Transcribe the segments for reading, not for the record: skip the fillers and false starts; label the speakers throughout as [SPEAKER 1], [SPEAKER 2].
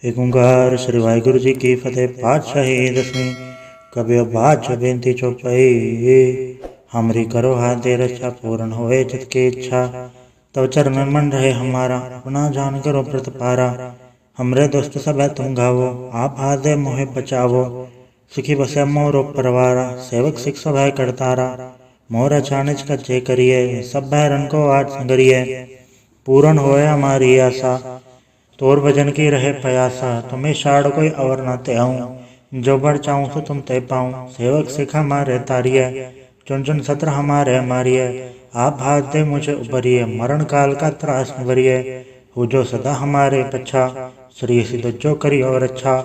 [SPEAKER 1] एक ओंकार श्री वाहिगुरु जी की फतेह। पातशाही दसवीं कबियो बाज बेनती चौपाई। हमरी करो हाथ दे रक्षा पूर्ण होए चित की इच्छा। तव चरण मन रहे हमारा अपना जान करो व्रत पारा। हमरे दोस्त सब है तुम गावो आप हाथ दे मोहे बचावो। सुखी बसे मोरो परवारा सेवक सिख सब है करतारा। मोर अचानच कच्चे करिए सब भैरन को आज संगरिए। पूर्ण होए हमारी आशा तोर भजन की रहे प्रयासा। तुम्हें शाड़ कोई अवर न ते आऊं जो बढ़ चाहूं तो तुम ते पाऊं। सेवक सिख हमारे तारिये चुन चुन सत्र हमारे मारिये। आप हाथ दे मुझे उबरिए मरण काल का त्रास निवरिये। हो जो सदा हमारे पच्छा श्री सिद्ध जो करी और अच्छा।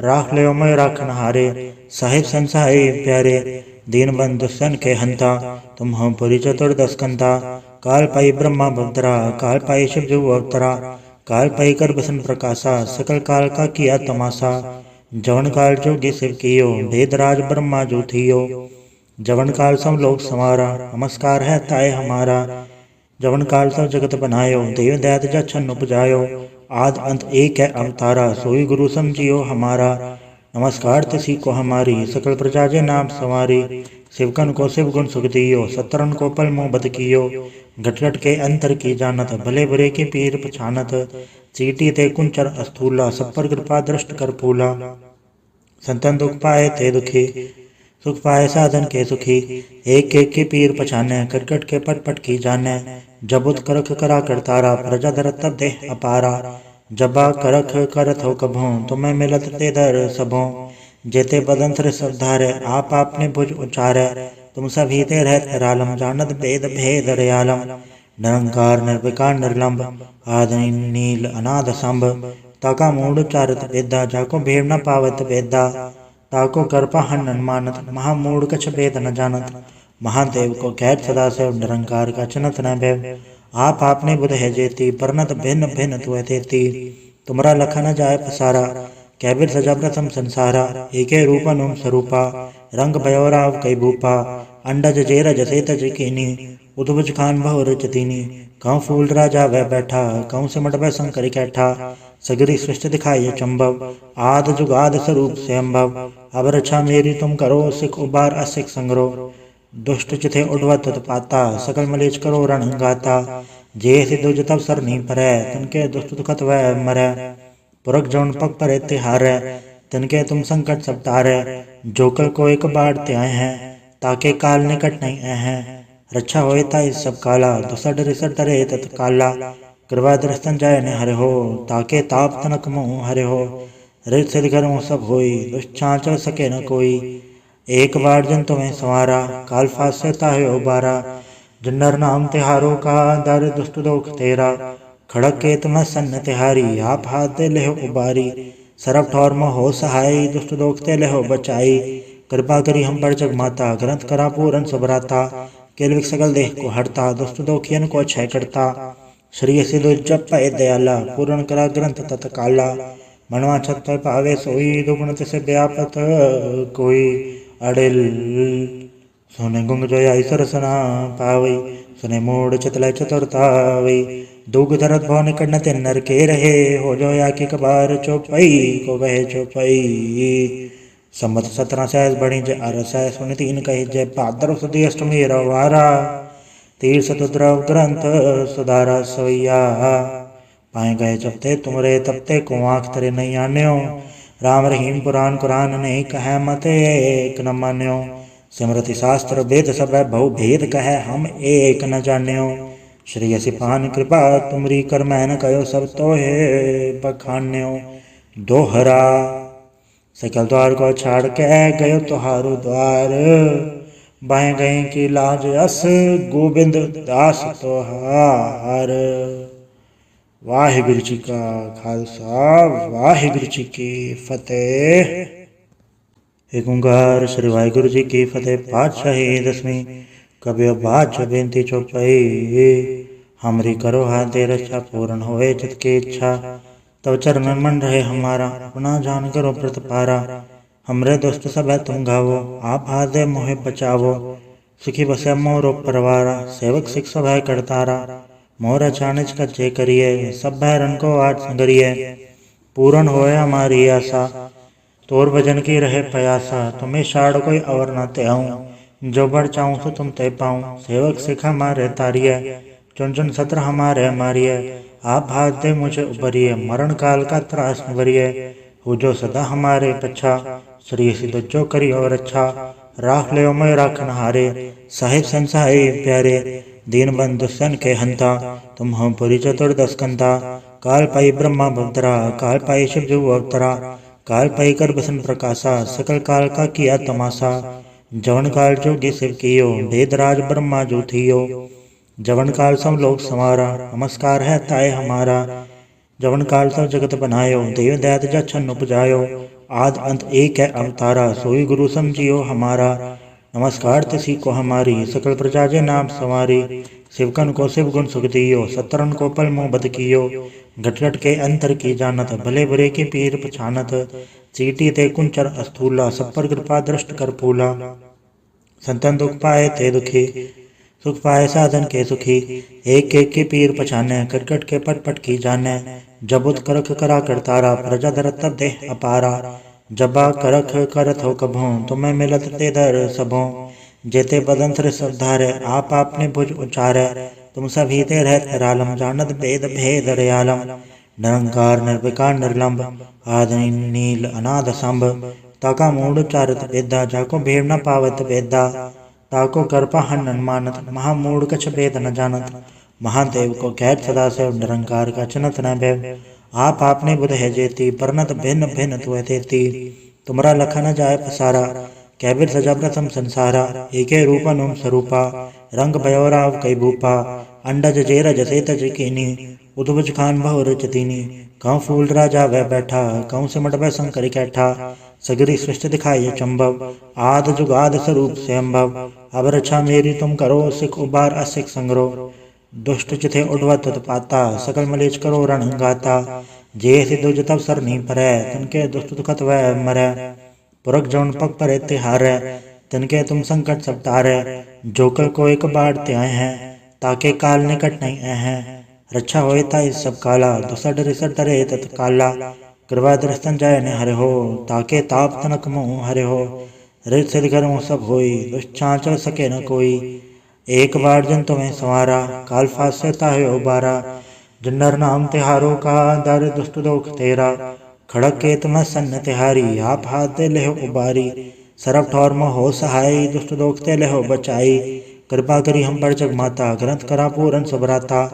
[SPEAKER 1] राख ले मैं राखन हारे साहिब संसाई प्यारे। दीन बंधु सन के हंता तुम हम पुरी चतुर्दश कंता। काल पाई ब्रह्मा भद्रा काल पाई शिव जो अवतरा। काल पाई कर बसन प्रकाशा सकल काल का किया तमाशा। जवन काल जोगी शिव कियो भेदराज ब्रह्मा जो थियो। जवन काल सब लोग संवारा नमस्कार है ताए हमारा। जवन काल सब जगत बनायो देव दैत जा छन्न उपजायो। आद अंत एक है अवतारा सोई गुरु समझियो हमारा। नमस्कार तिसी को हमारी सकल प्रजा जे नाम संवारी। शिवकन को शिव गुण सुख दियो सतरन को पल मुँह बद कियो। घट घट के अंतर की जानत भले बुरे के पीर पछानत। चीटी ते कुंचर अस्थूला सब पर कृपा दृष्ट कर फूला। संतन दुख पाए ते दुखी सुख पाए साधन के सुखी। एक के पीर पछाने कटकट के पट पट की जाने। जब उत करख करा करतारा प्रजा धरत तब देह अपारा। जबा करख करत हो कभों तुम्हें मिलत ते दर सबों। जेते बदंत्र सब धारे आप आपने भुज उचारे। तुम सभी ते रहत रालम जानत भेद भेद रयालम। निरंकार निर्विकार निर्लंब आदि नील अनाद संभ। ताका मूड चारत वेदा जाको भेड़ न पावत वेदा। ताको कृपा हन मानत महामूढ़ कछ भेद न जानत। महादेव को कैद सदा से निरंकार का चनत न भैव। आप आपने बुध है जेती परनत भिन्न भिन्न तुय तेती। तुमरा लखा न जाय पसारा कैबिर सजा प्रथम संसारा। एके रूप अनुम स्वरूपा रंग भयोराव कई भूपा। अंडज जेरज से तज कीनी उद्भुज खान बहु रचतीनी। कहूँ फूल राजा वह बैठा कहूँ सिमट वह शंकर कैठा। सगरी सृष्टि दिखाई चंबव आद जुगाद स्वरूप से अम्भव। अब रक्षा मेरी तुम करो सिख उबार असिख संग्रो। दुष्ट चिथे उड़वत पाता सकल मलेच करो रण गाता। जे सिद्धो जतव सर नहीं परै तिनके दुष्ट दुखत वह मरै। पुरख जौन पग परे तिहारै तिनके तुम संकट सब तारै। जोकल को एक बाढ़ ते आए हैं ताके काल निकट नहीं आए हैं। रक्षा होए ताई सब काला दुसड रिसड तरे तत काला। कृपा दृष्टन जाय ने हरे हो ताके ताप तनक मुँह हरे हो। रित सिद्ध करूँ सब होई दुष्चांचल सके न कोई। एक बार जन तुम्हें संवारा काल फास से ताहे उबारा। जन्नर नाम तिहारो का दर दुष्ट दोख तेरा। खड़क के तुम्हें सन्न तिहारी आप हाथ दे लेहो उबारी। सरब ठौर में हो सहाय दुष्ट दोख ते लेहो बचाई। कृपा करी हम पर जग माता ग्रंथ करा पूरन सुभराता। केलविक सकल देह को हरता दुष्ट दोखियन को क्षय करता। श्री सिद्धो जप पाए दयाला पूर्ण करा ग्रंथ तत्काला। मनवा छत पर पावे सोई दुगुण तिसे व्यापत कोई। अड़िल सोने गुंग जो ईश्वर सना पावई सुने मोड़ चतल चतुरतावई। दुग धरत भव निकट न तिन नर के रहे हो जो या की कबार चौपाई को वह चौपाई। संबत 17 सहस बड़ी जय अरस सुन तीन कही जय पादर सुधी अष्टमी रवारा। तीर सतुद्रव ग्रंथ सुधारा सोया। पाए गए जबते तुमरे तबते को आँख तरे नहीं आन्यो। राम रहीम पुराण कुरान नहीं कह मत एक न मान्यो। सिमरति शास्त्र वेद सब बहु भेद कह हम एक न जान्यो। श्री असिपान कृपा तुमरी कर मैन कयो सब तो है बखान्यो। दोहरा सकल द्वार को छाड़ के गयो तुहारो द्वार। बाएं गए की लाज अस गोविंद दास तोहार। वाहिगुरु जी का खालसा वाहिगुरु जी की फतेह। एक ओंकार श्री वाहिगुरु जी की फतेह। पातशाही दसवीं कबियो बाज बेनती चौपाई। हमरी करो हाथ दे रक्षा पूर्ण होए चित की इच्छा। तव चरण मन रहे हमारा अपना जान करो व्रत पारा। हमरे दोस्त सब है तुम गावो आप हाथ दे मोहे बचावो। सुखी बसे मोरो परवारा सेवक सिख सब है करतारा। मोर अचानच कच्चे करिए सब भैरन को आज संगरिए। पूर्ण होए हमारी आशा। तोर भजन की रहे प्रयासा, तुम्हें शाड़ कोई अवर न ते आऊँ। जो बढ़ चाहूँ तो तुम ते पाऊँ। सेवक सिख हमारे तारिय, चुन चुन सत्र हमारे मारिय। आप हाथ दे मुझे उबरिए, मरण काल का त्रास निवरिय। हो जो सदा हमारे पच्छा, श्री सिद्ध जो करी और अच्छा। राख ले मैं राखन हारे, साहिब संसाई प्यारे। दीन बंधु सन के हंता, तुम हम पुरी चतुर्दश कंता। काल पाई ब्रह्मा भवतरा, काल पाई शिव जो अवतरा। काल पाई कर बसन प्रकाशा, सकल काल का किया तमाशा। जवन काल जोगी शिव कियो, वेदराज ब्रह्मा जो थियो। जवन काल सब लोग संवारा, नमस्कार है ताय हमारा। जवन काल सब जगत बनायो, देव दैत जछन उपजायो। आद अंत एक है अवतारा, सोई गुरु समझियो हमारा। नमस्कार तिसी को हमारी, सकल प्रजा जे नाम संवारी। शिवकन को शिव गुण सुख दियो, सतरन को पल मुँह बद कियो। घट घट के अंतर की जानत, भले बुरे के पीर पछानत। चीटी ते कुंचर अस्थूला, सब पर कृपा दृष्ट कर फूला। संतन दुख पाए ते दुखी, सुख पाए साधन के सुखी। एक एक के पीर पछाने, कट कट के पट पट की जाने। जब उत करख करा करतारा, प्रजा धरत तब देह अपारा। जबा करख करत हो कभों, तुम्हें मिलत ते दर सबों। जेते बदंत्र सब धारे, आप आपने भुज उचारे। तुम सभी ते रहत रालम, जानत भेद भेद रयालम। निरंकार निर्विकार निर्लंब, आदि नील अनाद संभ। ताका मूड चारत वेदा, जाको भेड़ न पावत वेदा। ताको कृपा हन मानत, महामूढ़ कछ भेद न जानत। महादेव को कहत सदा से, निरंकार का चिन्हत न भय। आप आपने बुध है जेती, परनत भिन्न भिन्न तुय तेती। तुमरा लखा न जाय पसारा, कैबिर सजा प्रथम संसारा। एके रूप अनुम स्वरूपा, रंग भयोराव कई भूपा। अंडज जेरज से तज कीनी, उद्भुज खान बहुर चतीनी। कहूँ फूल राजा वह बैठा, कहूँ सिमट वह शंकर कैठा। सगरी सृष्टि दिखाई चंबव, आद जुगाद स्वरूप से अम्भव। अब रक्षा मेरी तुम करो, सिख उबार असिख संग्रो। दुष्ट चिथे उड़वत पाता, सकल मलेच करो रण गाता। जे सिद्धो जतव सर नहीं परै, तिनके दुष्ट दुखत वह मरै। पुरख जौन पग परे तिहारै, तिनके तुम संकट सब तारै। जोकर को एक बाढ़ त्याय हैं, ताके काल निकट नहीं हैं। रक्षा होए ताई सब काला, दुसठ रिसठ डरे तत्काला। कृपा दृष्टन जाय ने हरे हो, ताके ताप तनक मुँह हरे हो। रित सिद्ध कर्म सब होई, दुष्चांचल सके न कोई। एक बार जन तुम्हें संवारा, काल फास से ताहे उबारा। जिन्नर नाम तिहारो का, दर दुष्ट दोख तेरा। खड़क के तुम्हें सन्न तिहारी, आप हाथ दे लेहो उबारी। सरब ठौर में हो सहाय, दुष्ट दोख ते लेहो बचाई। कृपा करी हम पर जग माता, ग्रंथ करा पूरन सबराता।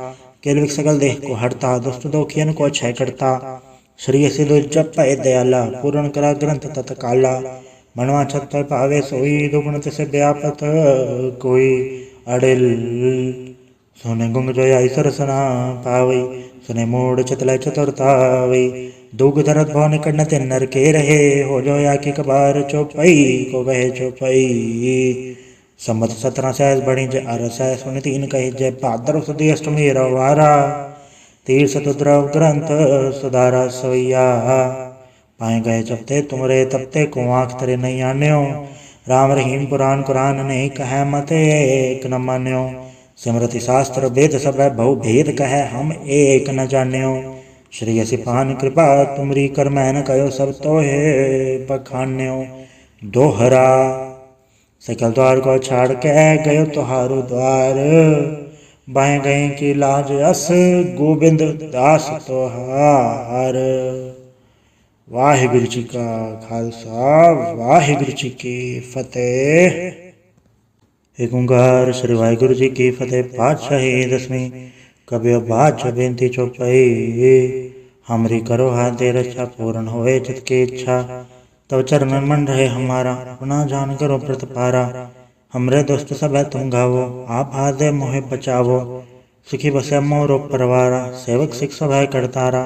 [SPEAKER 1] केलविक सकल देह को हरता, दुष्ट दोखियन को क्षय करता। श्री सिद्धो जप पाए दयाला, पूर्ण करा ग्रंथ तत्काला। मनवा छत पर पावे सोई, दुगुण तिसे व्यापत कोई। अड़िल सोने गुंग जो ईश्वर सना पावई, सुने मूड चतल चतुरतावई। दुग धरत भव निकट न तिन नर के रहे, हो जो या की कबार चौपई को वह चौपई। सम्मत 17 सहस बड़ी जय अरस है, सुन तीन कही जय भाद्र सुदी अष्टमी रवारा। तीर सतुद्रव ग्रंथ सुधारा सोया, पाए गए जबते तुमरे तबते को आँख तरे नहीं आन्यो। राम रहीम पुराण कुरान नहीं कह मत एक न मान्यो। सिमरति शास्त्र वेद सब बहु भेद कह, हम एक न जान्यो। श्री असिपान कृपा तुमरी कर मैन कयो, सब तो है पखान्यो। दोहरा सकल द्वार को छाड़ के गयो तुहारो द्वार। बाएं गए की लाज अस, गोविंद दास तोहार। वाहिगुरु जी का खालसा, वाहिगुरु जी की फतेह। एक ओंकार श्री वाहिगुरु जी की फतेह। पातशाही दसवीं कबियो बाच बेनती चौपाई। हमरी करो हाथ दे रक्षा, पूर्ण होए चित की इच्छा। तब चरणन मन रहे हमारा, अपना जान करो प्रतिपारा। हमरे दोस्त सब है तुम गावो, आप हाथ दे मोहे बचावो। सुखी बसे मोरो परवारा, सेवक सिख सब है करतारा।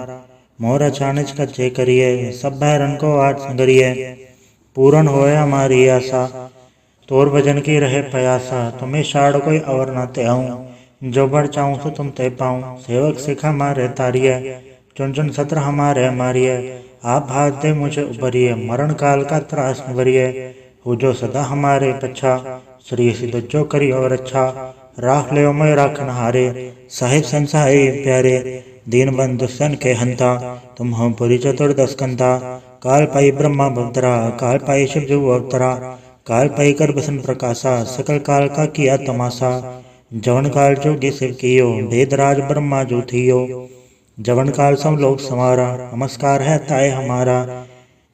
[SPEAKER 1] मोर अचानच कच्चे करिए, सब भैरन को आज संगरिए। पूर्ण होए हमारी आशा, तोर भजन की रहे प्रयासा। तुम्हें शाड़ कोई अवर न ते आऊँ। जो बढ़ चाहूँ तो तुम ते पाऊँ। सेवक सिख हमारे तारिय, चुन चुन सत्र हमारे मारिय। आप हाथ दे मुझे उबरिए, मरण काल का त्रास निवरिय। हो जो सदा हमारे पच्छा, श्री सिद्ध जो करी और अच्छा, राख ले मैं राखन हारे, साहिब संसाय प्यारे, दीन बंधु सन के हंता, तुम हम पुरी चतुर्दश कंता, काल पाई ब्रह्मा भवतरा, काल पाई शिव जो अवतरा, काल पाई कर बसन प्रकाशा, सकल काल का किया तमाशा, जवन काल जोगी शिव कियो, वेदराज ब्रह्मा जो थियो, जवन काल सब लोग संवारा, नमस्कार है ताय हमारा,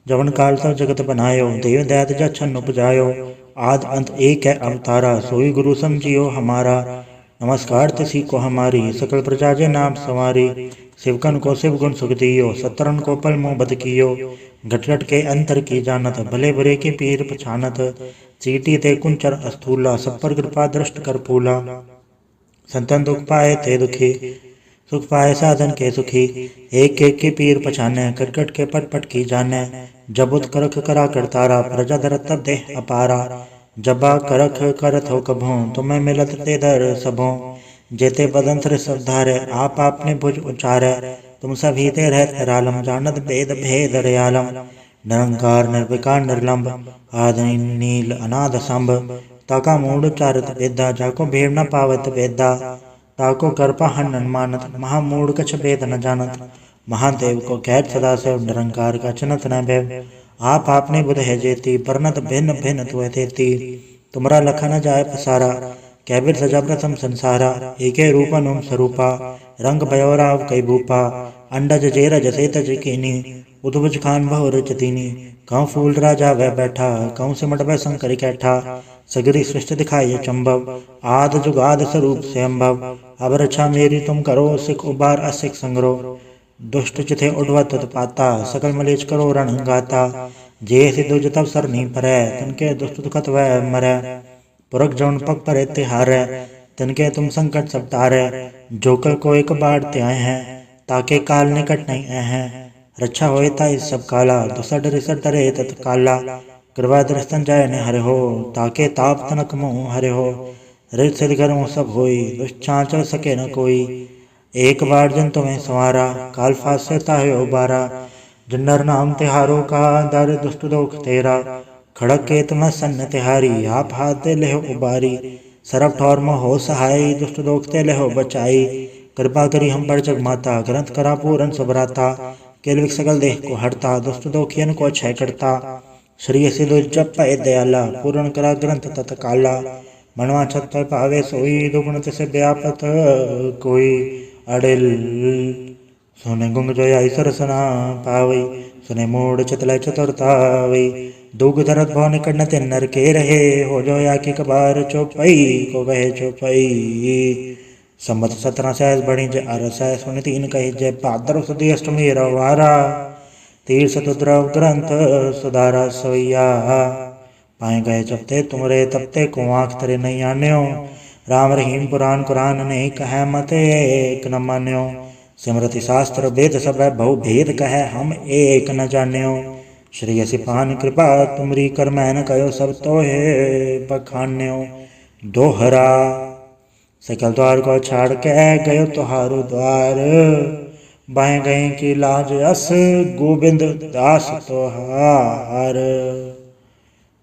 [SPEAKER 1] जवन काल तब जगत बनायो, देव दैत जछन उपजायो, आद अंत एक है अवतारा, सोई गुरु समझियो हमारा, नमस्कार तिसी को हमारी, सकल प्रजा जे नाम संवारी, शिवकन को शिव गुण सुख दियो, सतरन को पल मुँह बद कियो, घट घट के अंतर की जानत, भले बुरे के पीर पछानत, चीटी ते कुंचर अस्थूला, सब पर कृपा दृष्ट कर फूला, संतन दुख पाए ते दुखी, सुख पाए साधन के सुखी, एक एक के पीर पछाने, कटकट के पट पट की जाने, जब उत करख करा करतारा, प्रजा दर तब देह अपारा, जबा करख करत हो कभों, तुम्हें मिलत ते दर सबों, जेते बदंत्र सब धारे, आप आपने भुज उचारे, तुम सभी ते रहत रालम, जानत भेद भेद रयालम, निरंकार निर्विकार निर्लंब, आदि नील अनाद संभ, ताका मूड चारत वेदा, जाको भीड़ न पावत वेदा, ताको कृपा हन मानत, महामूढ़ कछ भेद न जानत, महादेव को कैद सदा से निरंकार का चनत न भय, आप आपने बुध है जेती, परनत भिन्न भिन्न तुय तेती, तुमरा लखा न जाय पसारा, कैबिर सजा प्रथम संसारा, एके रूप अनुम स्वरूपा, रंग भयोराव कई भूपा, अंडज जेर जसे तज कीनी, उद्भुज खान बहुर चतीनी, कहूँ फूल राजा वह बैठा, कहूँ सिमट वह शंकर कैठा, सगरी सृष्टि दिखाई चंबव, आद जुगाद स्वरूप से अम्भव, अब रक्षा मेरी तुम करो, सिख उबार असिख संग्रो, दुष्ट चिथे उड़वत पाता, सकल मलेच करो रण गाता, जे सिद्धु जतव सर नहीं परै, तनके दुष्ट दुखत वह मरै, पुरख जौन पग पर तिहारै, तनके तुम संकट सब तारै, जोकर को एक बाढ़ त्याय हैं, ताके काल निकट नहीं आए हैं, रक्षा होए ताई सब काला, दुसठ रिसठ डरे तत्काला, कृपा दृष्टन जाय ने हरे हो, ताके ताप तनक मुँह हरे हो, रित सिद्ध कर्म सब होई, दुष्चांचल सके न कोई, एक बार जन तुम्हें संवारा, काल फास से ताहे उबारा, जन्नर नाम तिहारो का, दर दुष्ट दोख तेरा, खड़क के तुम्हें सन्न तिहारी, आप हाथ दे लेहो उबारी, सरब ठौर में हो सहाय, दुष्ट दोख ते लेहो बचाई, कृपा करी हम पर जग माता, ग्रंथ करा पूरन सबराता, केलविक सकल देह को हरता, दुष्ट दोखियन को क्षय करता, श्री सिद्धु जप पाए दयाला, पूर्ण करा ग्रंथ तत्काला, मनवा छत पर पावे सोई, दुगुण से व्यापत कोई, अड़िल सुने गुंग जो ईश्वर सना पावई, सुने मूड चतल चतुरतावई, दुग धरत भव निकट न तिन नर के रहे, हो जो या की कबार चौपई को वह चौपई, संबत 17 सहस बड़ी जय अरस सुन 3 कही जय, भाद्र सुदी अष्टमी रवारा, तीर्थ द्रव ग्रंथ सुधारा सोया, पाए गए जबते तुमरे तबते को आँख तरे नहीं आन्यो, राम रहीम पुराण कुरान नहीं कह मत एक न मान्यो, सिमरति शास्त्र वेद सब बहु भेद कह हम एक न जान्यो, श्री असिपान कृपा तुमरी कर मैं न कयो, सब तो है बखान्यो, दोहरा सकल द्वार को छाड़ के गयो तुहारो द्वार, बाएं गए की लाज अस गोविंद दास तोहार।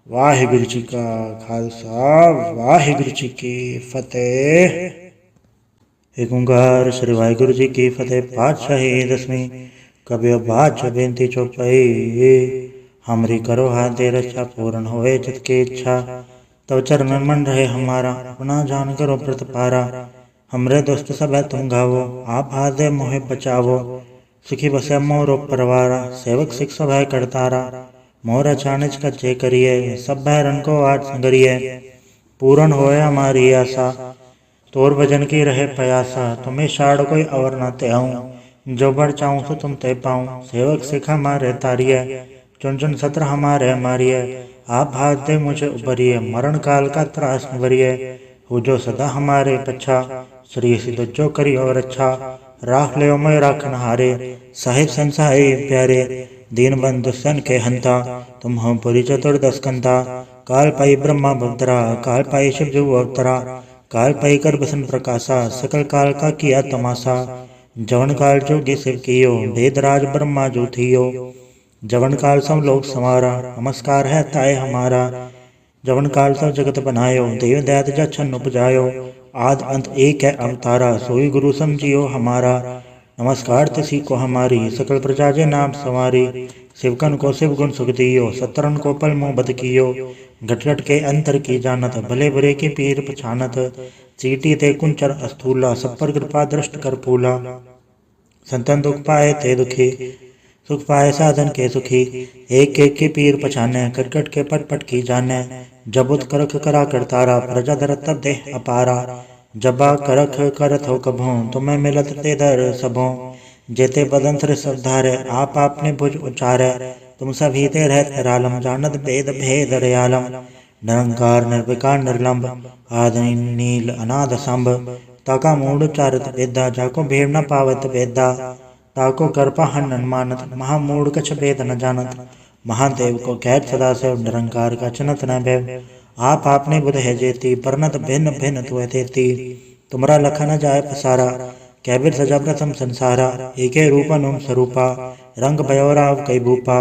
[SPEAKER 1] वाहिगुरु जी का खालसा, वाहिगुरु जी की फतेह। एक ओंकार श्री वाहिगुरु जी की फतेह। पातशाही दसवीं कबियो बाज बेनती चौपाई, हमरी करो हाथ दे रक्षा पूर्ण होए चित की इच्छा, तब चरण मन रहे हमारा, अपना जान करो प्रत पारा, हमरे दोस्त सब है तुम गावो, आप हाथ दे मोहे बचावो, सुखी बसे मोरो परवारा, सेवक सिख सब है करतारा, मोर अचानच कच्चे करिए, सब भैरन को आज संगरिए, पूर्ण होए हमारी आशा, तोर भजन की रहे प्रयासा, तुम्हें शाड़ कोई अवर न ते आऊँ, जो बढ़ चाहूँ सो तुम ते पाऊँ, सेवक सिख हमारे तारिये, चुन चुन सत्र हमारे मारिए, आप हाथ दे मुझे उबरिए, मरण काल का त्रास निवरिए, हो जो सदा हमारे पच्छा, श्री सिद्ध जो करी और अच्छा, राख ले मैं राखन हारे, साहिब संसाय प्यारे, दीन बंधु सन के हंता, तुम हम पुरी चतुर्दश कंता, काल पाई ब्रह्मा भवतरा, काल पाई शिव जो अवतरा, काल पाई कर बसन प्रकाशा, सकल काल का किया तमाशा, जवन काल जोगी शिव कियो, वेदराज ब्रह्मा जो थियो, जवन काल सब लोग संवारा, नमस्कार है ताय हमारा, जवन काल तब जगत बनायो, देव दैत जछन उपजायो। आद अंत एक है अवतारा, सोई गुरु समझियो हमारा। नमस्कार तिसी को हमारी, सकल प्रजा जे नाम संवारी। शिवकन को शिव गुण सुख दियो, सतरन को पल मुँह बद कियो। घट घट के अंतर की जानत, भले बुरे के पीर पछानत। चीटी ते कुंचर अस्थूला, सब पर कृपा दृष्ट कर फूला। संतन दुख पाए ते दुखी, सुख पाए साधन के सुखी। एक एक के पीर पछाने, कट कट के पट पट की जाने। जब उत करख करा करतारा, प्रजा धरत तब देह अपारा। जबा करख करत हो कभों, तुम्हें मिलत ते दर सबों। जेते बदंत्र सब धारे, आप आपने भुज उचारे। तुम सभी ते रहत रालम, जानत भेद भेद रयालम। निरंकार निर्विकार निर्लंब, आदि नील अनाद संभ। ताका मूड चारत वेदा, जाको भीड़ न पावत वेदा। ताको कृपा हन मानत, महामूढ़ कछ भेद न जानत। महादेव को कैद सदा से, निरंकार का चनत न भय। आप आपने बुध है जेती, परनत भिन्न भिन्न तुय तेती। तुमरा लखा न जाय पसारा, कैबिर सजा प्रथम संसारा। एके रूप अनुम स्वरूपा, रंग भयोराव कई भूपा।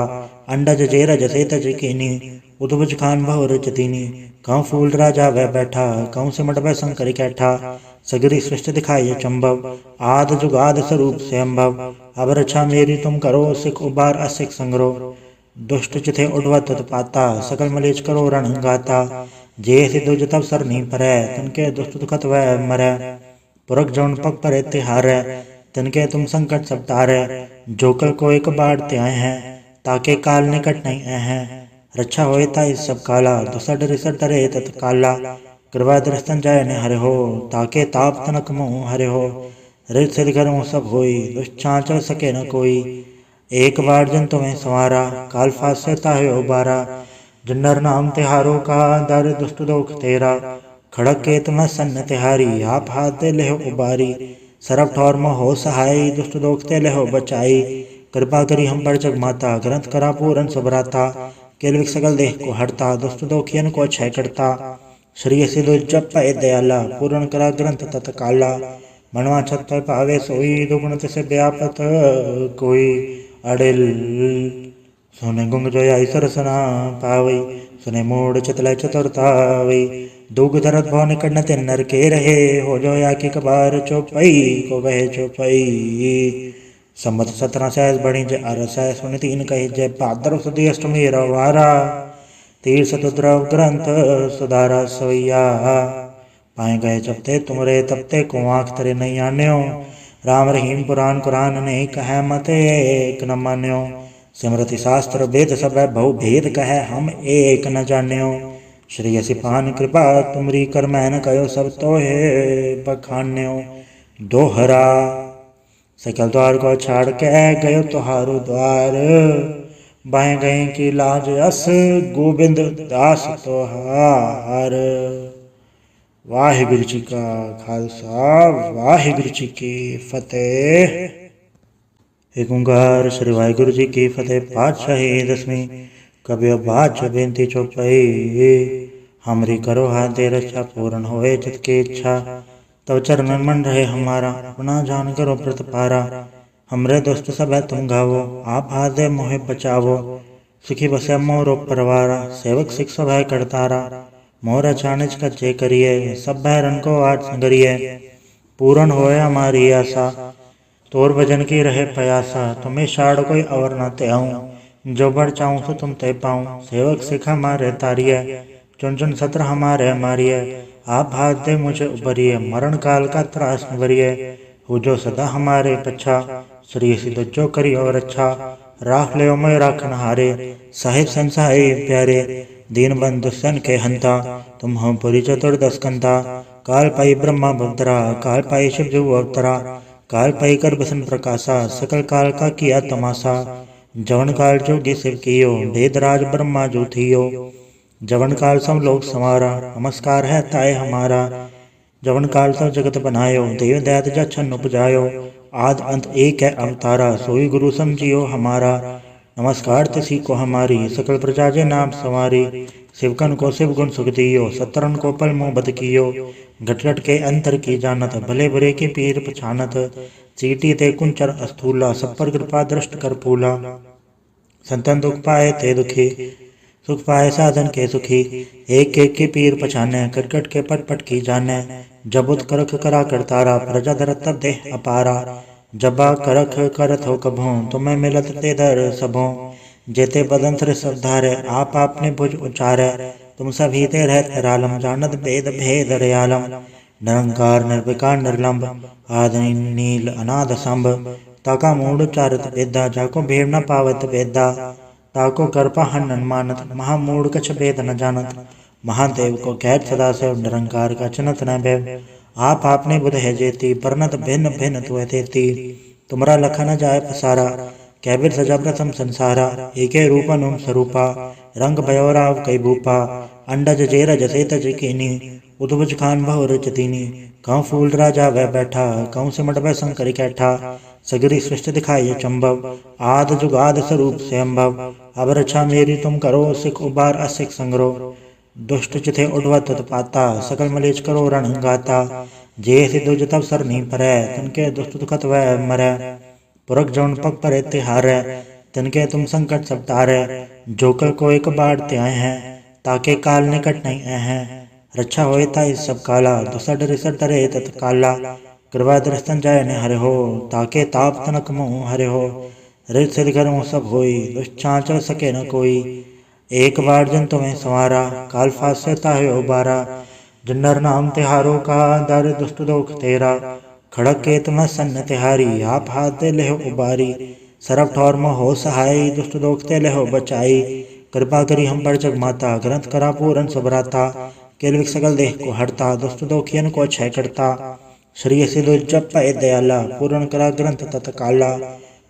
[SPEAKER 1] अंडज जेरज से तज कीनी, उद्भुज खान बहु रचतीनी। कहूँ फूल राजा वह बैठा, कहूँ सिमट वह शंकर कैठा। सगरी सृष्टि दिखाई चंबव, आद जुगाद स्वरूप से अम्भव। अब रक्षा मेरी तुम करो, सिख उबार असिख संग्रो। दुष्ट चिथे उड़वत पाता, सकल मलेच करो रण गाता। जे सिद्धु जतव सर नहीं परै, तिनके दुष्ट दुखत वह मरै। पुरख जौन पग परे तिहारै, तिनके तुम संकट सब टारै। जोकल को एक बाढ़ त्याय हैं, ताके काल निकट नहीं हैं। रक्षा होए ताई सब काला, दुसड रिसड डरे तत्काला। कृपा दृष्टन जाय ने हरे हो, ताके ताप तनक मोह हरे हो। रित सिद्ध करूँ सब होई, दुष्चांचल सके न कोई। एक बार जन तुम्हें संवारा, काल फास से ताहे उबारा। जन्नर नाम तिहारो का, दर दुष्ट दोख तेरा। खड़क के तुम्हें सन्न तिहारी, आप हाथ दे लेहो उबारी। सरब ठौर में हो सहाय, दुष्ट दोख ते लेहो बचाई। कृपा करी हम पर जग माता, ग्रंथ करा पूरन सुभराता। केलविक सकल देह को हरता, दुष्ट दोखियन को क्षय करता। श्री सिद्धु जप पै दयाला, पूर्ण करा ग्रंथ तत्काला। मनवा छत पर पावे सोई, दुगुण तिसे व्यापत कोई। अड़िल सुने गुंग जोया ईश्वर सना पावई, सुने मूड चितलय चतुरतावई। दुग धरत भव निकट न तिन नर के रहे, हो जोया की कबार चौपई को वह चौपई। सम्मत 17 सहस बड़ी जय अरस, सुन 3 कही जय भाद्र सुदी अष्टमी रवारा। तीर सतुद्रव ग्रंथ सुधारा सोया, पाए गए जबते तुमरे तबते को आँख तरे नहीं आन्यो। राम रहीम पुराण कुरान नहीं कह मत एक न मान्यो। सिमरति शास्त्र वेद सब बहु भेद कह, हम एक न जान्यो। श्री असिपान कृपा तुमरी कर मैन कयो, सब तो है बखान्यो। दोहरा सकल द्वार को छाड़ के गयो तुहारो द्वार। बाएं गए की लाज अस, गोविंद दास तोहार। वाहिगुरु जी का खालसा, वाहिगुरु जी की फतेह। एक ओंकार श्री वाहिगुरु जी की फतेह। पातशाही दसवीं। कबियो बाज बेनती चौपाई, हमरी करो हाथ दे रक्षा, पूर्ण होए चित की इच्छा। तब चरणन मन रहे हमारा, अपना जान करो व्रत पारा। हमरे दोस्त सब है तुम गावो, आप हाथ दे मोहे बचावो। सुखी बसे मोरो परवारा, सेवक सिख सब है करतारा। मोर अचानच कच्चे करिए, सब भैरन को आज संगरिए। पूर्ण होए हमारी आशा, तोर भजन की रहे प्रयासा। तुम्हें शाड़ कोई अवर न ते आऊँ, जो बढ़ चाहूँ सो तुम ते पाऊँ। सेवक सिख हमारे तारिये, चुन चुन सत्र हमारे मारिये। आप हाथ दे मुझे उबरिए, मरण काल का त्रास निवरिए। हो जो सदा हमारे पच्छा, श्री सिद्ध जो करी और अच्छा। राख ले मैं राखन हारे, साहिब संसाई प्यारे। दीन बंधु सन के हंता, तुम हम पुरी चतुर्दश कंता। काल पाई ब्रह्मा भद्रा, काल पाई शिव जो अवतरा। काल पाई कर बसन प्रकाशा, सकल काल का किया तमाशा। जवन काल जोगी शिव कियो, वेदराज ब्रह्मा जो थियो। जवन काल सब लोग संवारा, नमस्कार है ताय हमारा। जवन काल तब जगत बनायो, देव दैत जछन उपजायो। आद अंत एक है अवतारा, सोई गुरु समझियो हमारा। नमस्कार तिसी को हमारी, सकल प्रजा जे नाम संवारी। शिवकन को शिव गुण सुख दियो, सतरन को पल मुँह बद कियो। घट घट के अंतर की जानत, भले बुरे के पीर पछानत। चीटी ते कुंचर अस्थूला, सब पर कृपा दृष्ट कर फूला। संतन दुख पाए ते दुखी, सुख पाए साधन के सुखी, एक एक के पीर पछाने, कटकट के पट पट की जाने। जब उत करख करा करतारा, प्रजा धर तब देह अपारा। जबा करख करत हो कभों, तुम्हें मिलत ते दर सबों। जेते बदंत्र सब धारे, आप आपने भुज उचारे। तुम सभी ते रहत निरालम, जानत भेद भेद रयालम। निरंकार निर्विकार निर्लंब, आदि नील अनाद संभ। ताका मूड चारत वेदा, जाको भीड़ न पावत वेदा। ताको कृपा हन मानत, महामूढ़ कछ भेद न जानत। महादेव को कहत सदा से, निरंकार का चिन्हत न भय। आप आपने बुध है जेती, परनत भिन्न भिन्न तुय तेती। तुमरा लखा न जाय पसारा, कैबिर सजा प्रथम संसारा। एके रूपन ओम स्वरूपा, रंग भयो राव कई भूपा। अंडज जेरज से तज कीनी, उद्भुज खान बहु रचतीनी। कहूँ फूल राजा वह बैठा, कहूँ सिमट वह शंकर कैठा। सगरी सृष्टि दिखाई चंबव, आद जुगाद स्वरूप से अम्भव। अब रक्षा मेरी तुम करो, सिख उबार असिख संग्रो। दुष्ट चिथे उडवत पाता, सकल मलेच करो रण गाता। जे से दुज तब सर नहीं परै, तिनके दुष्ट दुखत वह मरै। पुरख जौन पग परे तिहारै, तिनके तुम संकट सब टारै। जोकर को एक बाढ़ त्याय हैं, ताके काल निकट नहीं हैं। रक्षा होए ताई सब काला, दुसड रिसड तरे तत्काला। कृपा दृष्टन जाय ने हरे हो, ताके ताप तनक मोह हरे हो। रित सिद्ध कर्म सब होई, दुष्चांचल सके न कोई। एक बार जन तुम्हें संवारा, काल फास से ताहे उबारा। जिन्नर नाम तिहारो का, दर दुष्ट दोख तेरा। खड़क के तुम सन्न तिहारी, आप हाथ दे लेहो उबारी। सरब ठौर में हो सहाय, दुष्ट दोख ते लेहो बचाई। कृपा करी हम पर जग माता, ग्रंथ करा पूरन सुभराता। केलविक सकल देह को हरता, दुष्ट दोखियन को क्षय करता। श्री सिद्धु जप पाए दयाला, पूर्ण करा ग्रंथ तत्काला।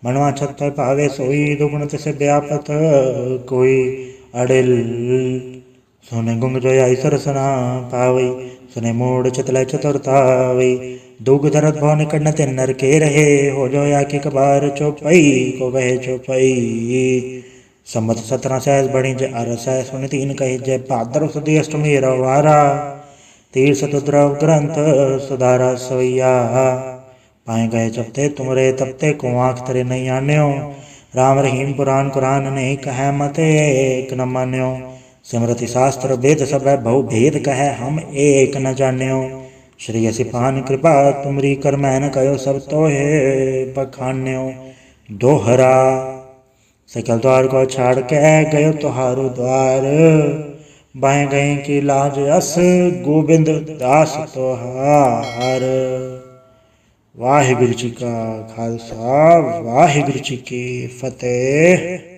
[SPEAKER 1] मनवा छत पर पावे सोई, दुगुण तिसे व्यापत कोई। अड़िल सोने गुंग जो ईश्वर सना पावई, सुने मूड चतल चतुरतावई। दुग धरत भव निकट न तिन नर के रहे, हो जो या की कबार चौपई को वह चौपई। सम्मत 17 सहस बड़ी जय अरस, सुन तीन कही जय भाद्र सुदी अष्टमी रवारा। तीर सतुद्रव ग्रंथ सुधारा सोया, पाए गए जबते तुमरे तबते को आँख तरे नहीं आन्यो। राम रहीम पुराण कुरान नहीं कह मत एक न मान्यो। सिमरति शास्त्र वेद सब बहु भेद कह, हम एक न जान्यो। श्री असिपान कृपा तुमरी कर मैन कयो, सब तो है बखान्यो। दोहरा सकल द्वार को छाड़ के गयो तुहारो द्वार। बाएं गए की लाज अस, गोविंद दास तोहार। वाहिगुरु जी का खालसा, वाहिगुरु जी की फतेह।